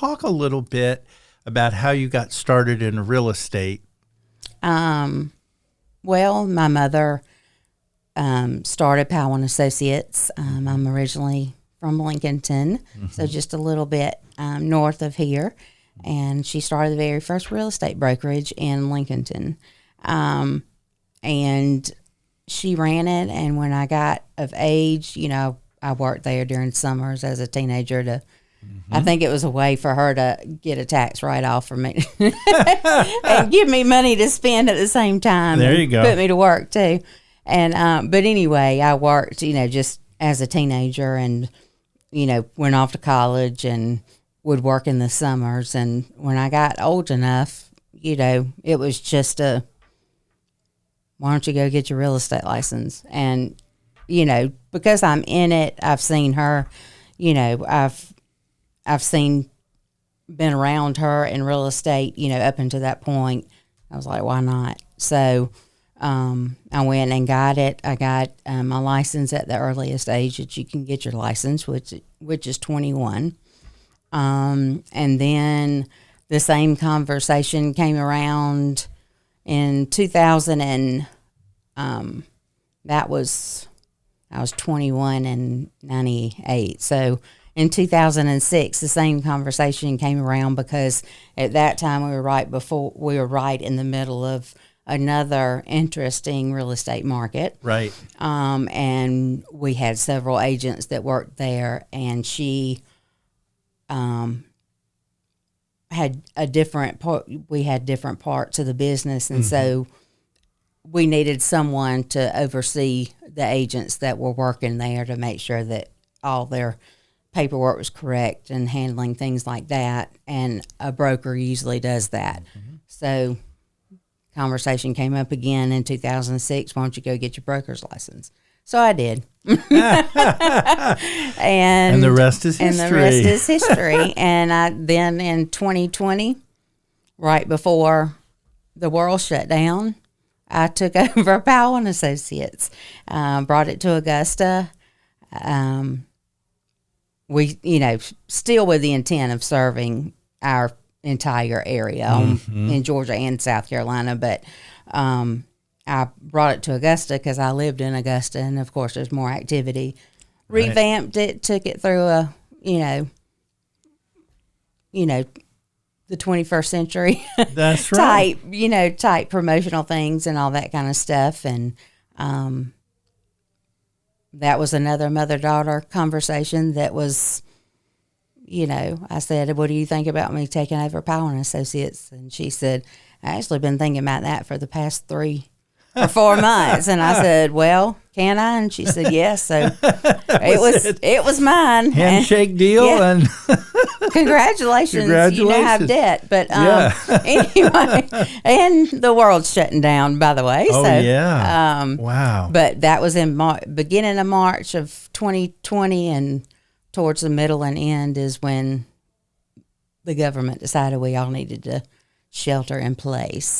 talk a little bit about how you got started in real estate? Well, my mother started Powell and Associates. I'm originally from Lincolnton, so just a little bit north of here. And she started the very first real estate brokerage in Lincolnton. And she ran it. And when I got of age, I worked there during summers as a teenager to, I think it was a way for her to get a tax write-off for me and give me money to spend at the same time. There you go. Put me to work too. And, but anyway, I worked, just as a teenager and, went off to college and would work in the summers. And when I got old enough, it was just why don't you go get your real estate license? And, because I'm in it, I've seen her, I've been around her in real estate, up until that point. I was like, why not? So I went and got it. I got my license at the earliest age that you can get your license, which is 21. And then the same conversation came around in 2000 and I was 21 in 98. So in 2006, the same conversation came around because at that time we were right in the middle of another interesting real estate market. Right. And we had several agents that worked there, and she had a different part. We had different parts of the business, and so we needed someone to oversee the agents that were working there to make sure that all their paperwork was correct and handling things like that. And a broker usually does that. So conversation came up again in 2006. Why don't you go get your broker's license? So I did. and the rest is history. And then in 2020, right before the world shut down, I took over Powell and Associates, brought it to Augusta. We, still with the intent of serving our entire area in Georgia and South Carolina, but I brought it to Augusta because I lived in Augusta, and of course there's more activity. Revamped it, took it through the 21st century That's right. type promotional things and all that kind of stuff. And that was another mother-daughter conversation that was, I said, what do you think about me taking over Powell and Associates? And she said, I actually been thinking about that for the past 3 or 4 months. And I said, well, can I? And she said, yes. So it was mine. Handshake deal. Yeah. And Congratulations. You now have debt. But anyway, and the world's shutting down, by the way. Oh, so, yeah. Wow. But that was in beginning of March of 2020, and towards the middle and end is when the government decided we all needed to shelter in place.